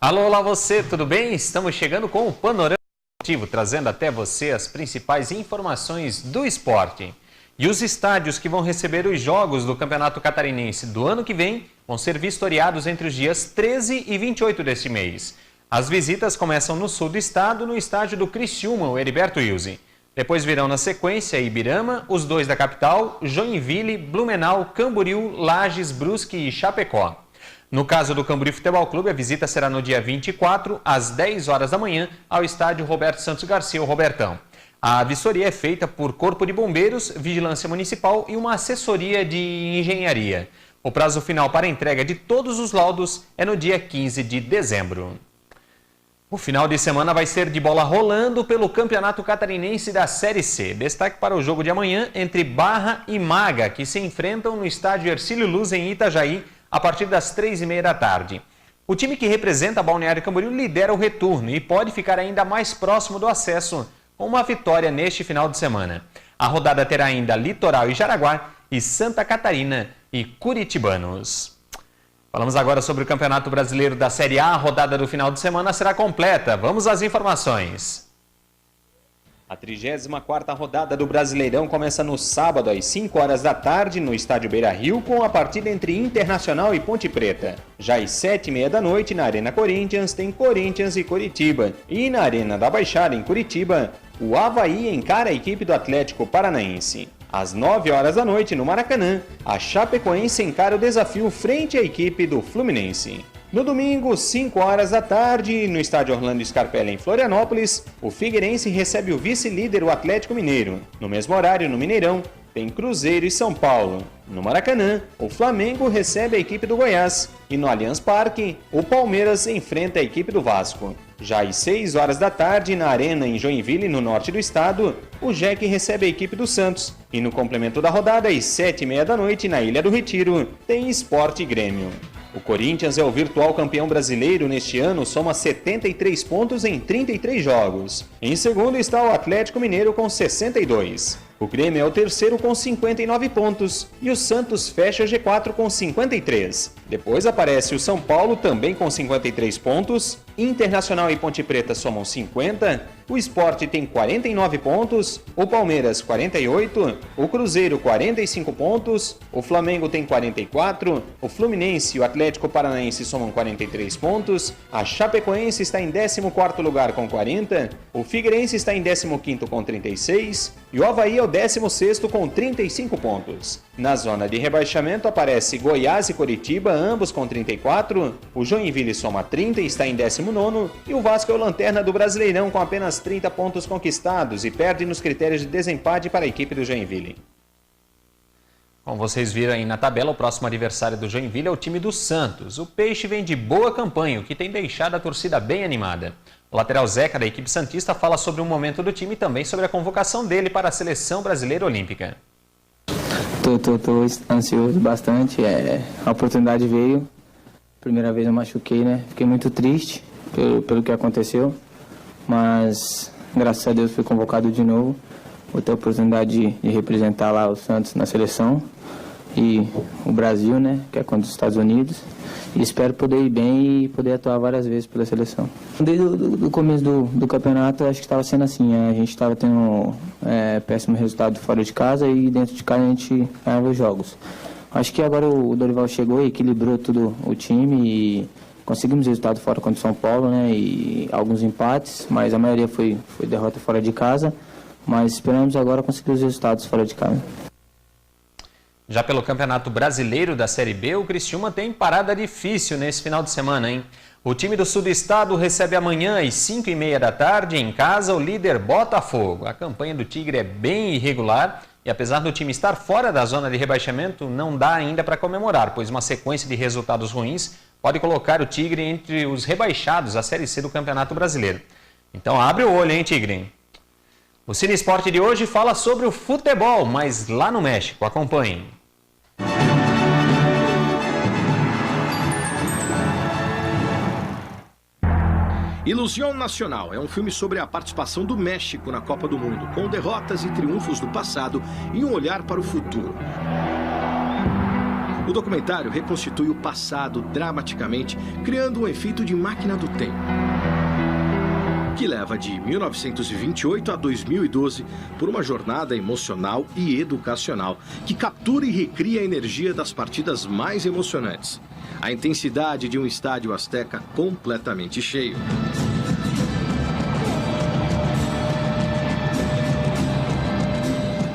Alô, olá você, tudo bem? Estamos chegando com o Panorama Esportivo, trazendo até você as principais informações do esporte. E os estádios que vão receber os jogos do Campeonato Catarinense do ano que vem vão ser vistoriados entre os dias 13 e 28 deste mês. As visitas começam no sul do estado, no estádio do Criciúma, o Heriberto Wilson. Depois virão na sequência Ibirama, os dois da capital, Joinville, Blumenau, Camboriú, Lages, Brusque e Chapecó. No caso do Camboriú Futebol Clube, a visita será no dia 24, às 10 horas da manhã, ao estádio Roberto Santos Garcia, o Robertão. A vistoria é feita por Corpo de Bombeiros, Vigilância Municipal e uma assessoria de engenharia. O prazo final para a entrega de todos os laudos é no dia 15 de dezembro. O final de semana vai ser de bola rolando pelo Campeonato Catarinense da Série C. Destaque para o jogo de amanhã entre Barra e Maga, que se enfrentam no estádio Hercílio Luz, em Itajaí, a partir das 3h30 da tarde. O time que representa a Balneário Camboriú lidera o retorno e pode ficar ainda mais próximo do acesso com uma vitória neste final de semana. A rodada terá ainda Litoral e Jaraguá e Santa Catarina e Curitibanos. Falamos agora sobre o Campeonato Brasileiro da Série A. A rodada do final de semana será completa. Vamos às informações. A 34ª rodada do Brasileirão começa no sábado às 5 horas da tarde no estádio Beira-Rio com a partida entre Internacional e Ponte Preta. Já às 7h30 da noite na Arena Corinthians tem Corinthians e Coritiba. E na Arena da Baixada em Curitiba, o Avaí encara a equipe do Atlético Paranaense. Às 9 horas da noite no Maracanã, a Chapecoense encara o desafio frente à equipe do Fluminense. No domingo, 5 horas da tarde, no estádio Orlando Scarpelli, em Florianópolis, o Figueirense recebe o vice-líder, o Atlético Mineiro. No mesmo horário, no Mineirão, tem Cruzeiro e São Paulo. No Maracanã, o Flamengo recebe a equipe do Goiás. E no Allianz Parque, o Palmeiras enfrenta a equipe do Vasco. Já às 6 horas da tarde, na Arena, em Joinville, no norte do estado, o JEC recebe a equipe do Santos. E no complemento da rodada, às 7h30 da noite, na Ilha do Retiro, tem Sport e Grêmio. O Corinthians é o virtual campeão brasileiro neste ano, soma 73 pontos em 33 jogos. Em segundo está o Atlético Mineiro com 62. O Grêmio é o terceiro com 59 pontos e o Santos fecha o G4 com 53. Depois aparece o São Paulo também com 53 pontos, Internacional e Ponte Preta somam 50, o Sport tem 49 pontos, o Palmeiras 48, o Cruzeiro 45 pontos, o Flamengo tem 44, o Fluminense e o Atlético Paranaense somam 43 pontos, a Chapecoense está em 14º lugar com 40, o Figueirense está em 15º com 36 e o Avaí é o 16º com 35 pontos. Na zona de rebaixamento aparece Goiás e Coritiba, ambos com 34, o Joinville soma 30 e está em 19º, e o Vasco é o lanterna do Brasileirão com apenas 30 pontos conquistados e perde nos critérios de desempate para a equipe do Joinville. Como vocês viram aí na tabela, o próximo adversário do Joinville é o time do Santos. O Peixe vem de boa campanha, o que tem deixado a torcida bem animada. O lateral Zeca, da equipe santista, fala sobre o momento do time e também sobre a convocação dele para a Seleção Brasileira Olímpica. Tô ansioso bastante, a oportunidade veio, primeira vez eu machuquei, né? Fiquei muito triste pelo que aconteceu, mas graças a Deus fui convocado de novo, vou ter a oportunidade de representar lá o Santos na seleção e o Brasil, né? Que é contra os Estados Unidos, e espero poder ir bem e poder atuar várias vezes pela seleção. Desde o começo do campeonato, acho que estava sendo assim, a gente estava tendo péssimo resultado fora de casa e dentro de casa a gente ganhava os jogos. Acho que agora o Dorival chegou e equilibrou tudo o time e conseguimos resultado fora contra o São Paulo, né, e alguns empates, mas a maioria foi derrota fora de casa, mas esperamos agora conseguir os resultados fora de casa. Já pelo Campeonato Brasileiro da Série B, o Criciúma tem parada difícil nesse final de semana, hein? O time do sul do estado recebe amanhã às 5h30 da tarde em casa o líder Botafogo. A campanha do Tigre é bem irregular e apesar do time estar fora da zona de rebaixamento, não dá ainda para comemorar, pois uma sequência de resultados ruins pode colocar o Tigre entre os rebaixados da Série C do Campeonato Brasileiro. Então abre o olho, hein, Tigre? O Cine Esporte de hoje fala sobre o futebol, mas lá no México. Acompanhem. Ilusão Nacional é um filme sobre a participação do México na Copa do Mundo, com derrotas e triunfos do passado e um olhar para o futuro. O documentário reconstitui o passado dramaticamente, criando um efeito de máquina do tempo, que leva de 1928 a 2012 por uma jornada emocional e educacional, que captura e recria a energia das partidas mais emocionantes. A intensidade de um estádio azteca completamente cheio.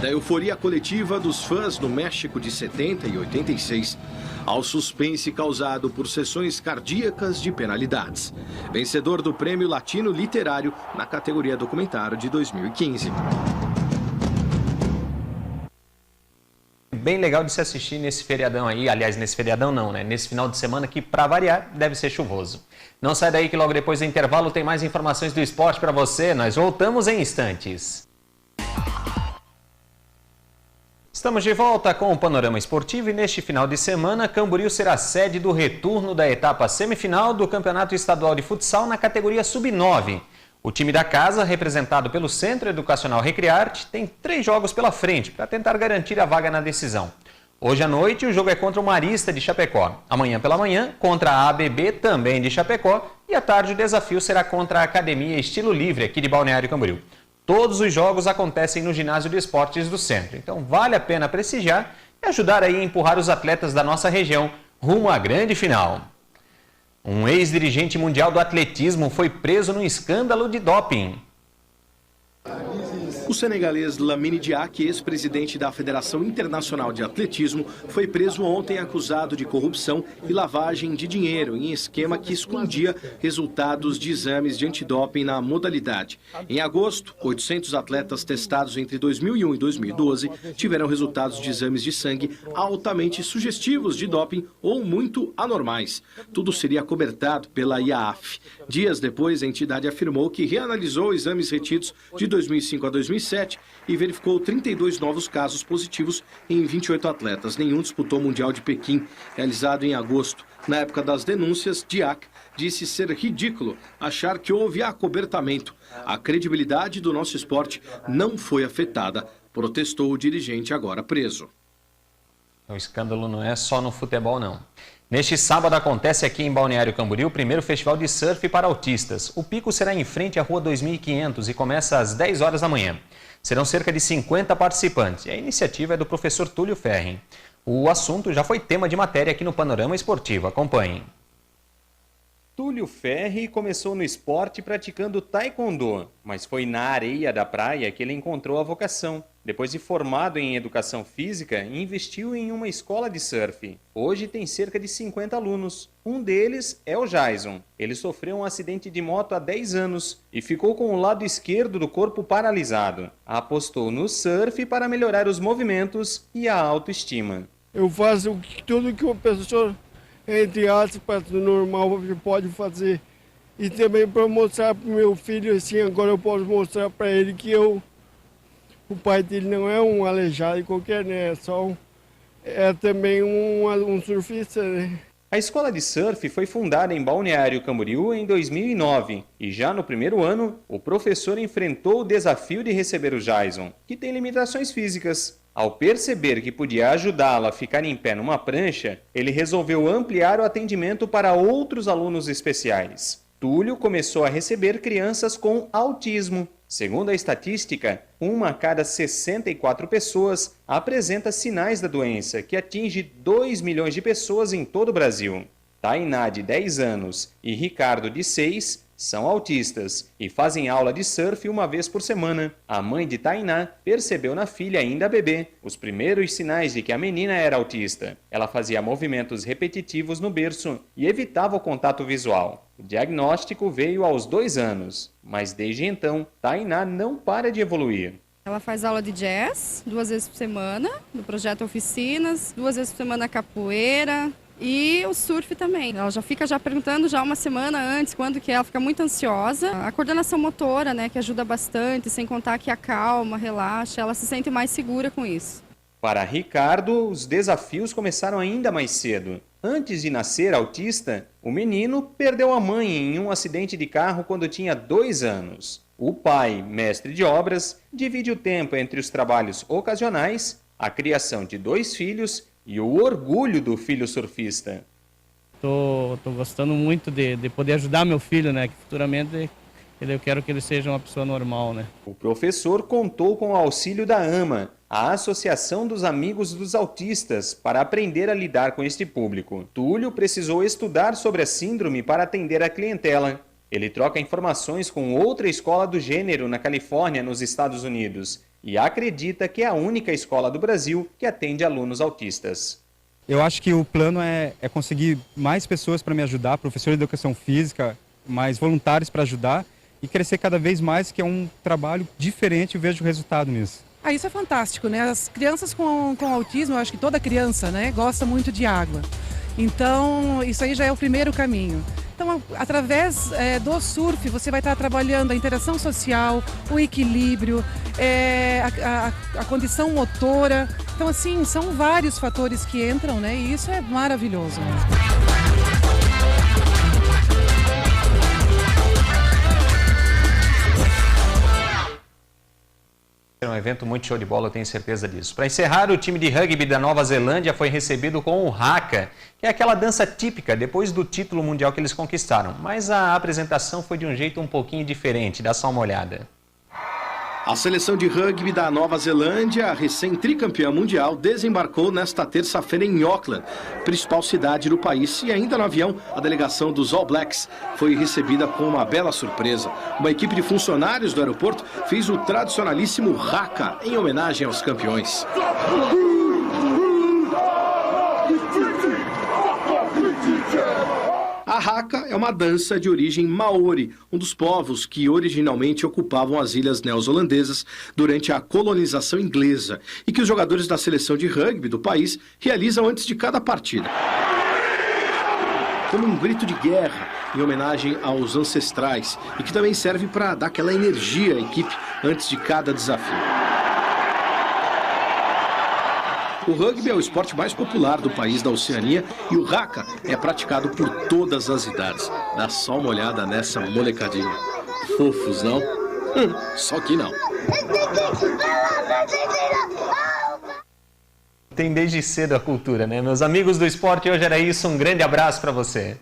Da euforia coletiva dos fãs no México de 70 e 86, ao suspense causado por sessões cardíacas de penalidades. Vencedor do Prêmio Latino Literário na categoria documentário de 2015. Bem legal de se assistir nesse feriadão aí, aliás, nesse feriadão não, né? Nesse final de semana que, para variar, deve ser chuvoso. Não sai daí que logo depois do intervalo tem mais informações do esporte para você. Nós voltamos em instantes. Estamos de volta com o Panorama Esportivo e neste final de semana, Camboriú será sede do retorno da etapa semifinal do Campeonato Estadual de Futsal na categoria Sub-9. O time da casa, representado pelo Centro Educacional Recriarte, tem 3 jogos pela frente para tentar garantir a vaga na decisão. Hoje à noite, o jogo é contra o Marista de Chapecó. Amanhã pela manhã, contra a ABB, também de Chapecó. E à tarde, o desafio será contra a Academia Estilo Livre, aqui de Balneário Camboriú. Todos os jogos acontecem no Ginásio de Esportes do Centro, então vale a pena prestigiar e ajudar aí a empurrar os atletas da nossa região rumo à grande final. Um ex-dirigente mundial do atletismo foi preso num escândalo de doping. O senegalês Lamine Diack, ex-presidente da Federação Internacional de Atletismo, foi preso ontem acusado de corrupção e lavagem de dinheiro em esquema que escondia resultados de exames de antidoping na modalidade. Em agosto, 800 atletas testados entre 2001 e 2012 tiveram resultados de exames de sangue altamente sugestivos de doping ou muito anormais. Tudo seria acobertado pela IAAF. Dias depois, a entidade afirmou que reanalisou exames retidos de 2005 a 2007 e verificou 32 novos casos positivos em 28 atletas. Nenhum disputou o Mundial de Pequim, realizado em agosto. Na época das denúncias, Diack disse ser ridículo achar que houve acobertamento. A credibilidade do nosso esporte não foi afetada, protestou o dirigente agora preso. O escândalo não é só no futebol, não. Neste sábado acontece aqui em Balneário Camboriú o primeiro festival de surf para autistas. O pico será em frente à Rua 2500 e começa às 10 horas da manhã. Serão cerca de 50 participantes e a iniciativa é do professor Túlio Ferri. O assunto já foi tema de matéria aqui no Panorama Esportivo. Acompanhem. Túlio Ferri começou no esporte praticando taekwondo, mas foi na areia da praia que ele encontrou a vocação. Depois de formado em educação física, investiu em uma escola de surf. Hoje tem cerca de 50 alunos. Um deles é o Jason. Ele sofreu um acidente de moto há 10 anos e ficou com o lado esquerdo do corpo paralisado. Apostou no surf para melhorar os movimentos e a autoestima. Eu faço tudo que o professor, entre aspas, normal pode fazer. E também para mostrar para o meu filho, assim, agora eu posso mostrar para ele que o pai dele não é um aleijado qualquer, né? É também um surfista, né? A escola de surf foi fundada em Balneário Camboriú em 2009 e já no primeiro ano, o professor enfrentou o desafio de receber o Jason, que tem limitações físicas. Ao perceber que podia ajudá-lo a ficar em pé numa prancha, ele resolveu ampliar o atendimento para outros alunos especiais. Túlio começou a receber crianças com autismo. Segundo a estatística, 1 a cada 64 pessoas apresenta sinais da doença, que atinge 2 milhões de pessoas em todo o Brasil. Tainá, de 10 anos, e Ricardo, de 6, são autistas e fazem aula de surf uma vez por semana. A mãe de Tainá percebeu na filha, ainda bebê, os primeiros sinais de que a menina era autista. Ela fazia movimentos repetitivos no berço e evitava o contato visual. O diagnóstico veio aos 2 anos, mas desde então, Tainá não para de evoluir. Ela faz aula de jazz 2 vezes por semana, no projeto Oficinas, 2 vezes por semana capoeira e o surf também. Ela já fica perguntando já uma semana antes quando que ela fica muito ansiosa. A coordenação motora, né, que ajuda bastante, sem contar que acalma, relaxa, ela se sente mais segura com isso. Para Ricardo, os desafios começaram ainda mais cedo. Antes de nascer autista, o menino perdeu a mãe em um acidente de carro quando tinha 2 anos. O pai, mestre de obras, divide o tempo entre os trabalhos ocasionais, a criação de 2 filhos e o orgulho do filho surfista. Tô gostando muito de poder ajudar meu filho, né? Que futuramente eu quero que ele seja uma pessoa normal, né? O professor contou com o auxílio da AMA, a Associação dos Amigos dos Autistas, para aprender a lidar com este público. Túlio precisou estudar sobre a síndrome para atender a clientela. Ele troca informações com outra escola do gênero na Califórnia, nos Estados Unidos, e acredita que é a única escola do Brasil que atende alunos autistas. Eu acho que o plano é conseguir mais pessoas para me ajudar, professores de educação física, mais voluntários para ajudar e crescer cada vez mais, que é um trabalho diferente e vejo o resultado nisso. Isso é fantástico, né? As crianças com autismo, eu acho que toda criança, né, gosta muito de água. Então, isso aí já é o primeiro caminho. Então, através do surf, você vai estar trabalhando a interação social, o equilíbrio, a condição motora. Então, assim, são vários fatores que entram, né? E isso é maravilhoso. É um evento muito show de bola, eu tenho certeza disso. Para encerrar, o time de rugby da Nova Zelândia foi recebido com o haka, que é aquela dança típica depois do título mundial que eles conquistaram. Mas a apresentação foi de um jeito um pouquinho diferente, dá só uma olhada. A seleção de rugby da Nova Zelândia, recém-tricampeã mundial, desembarcou nesta terça-feira em Auckland, principal cidade do país. E ainda no avião, a delegação dos All Blacks foi recebida com uma bela surpresa. Uma equipe de funcionários do aeroporto fez o tradicionalíssimo haka em homenagem aos campeões. A haka é uma dança de origem maori, um dos povos que originalmente ocupavam as ilhas neozelandesas durante a colonização inglesa e que os jogadores da seleção de rugby do país realizam antes de cada partida. Como um grito de guerra em homenagem aos ancestrais e que também serve para dar aquela energia à equipe antes de cada desafio. O rugby é o esporte mais popular do país da Oceania e o haka é praticado por todas as idades. Dá só uma olhada nessa molecadinha. Fofos, não? Só que não. Tem desde cedo a cultura, né? Meus amigos do esporte, hoje era isso. Um grande abraço para você.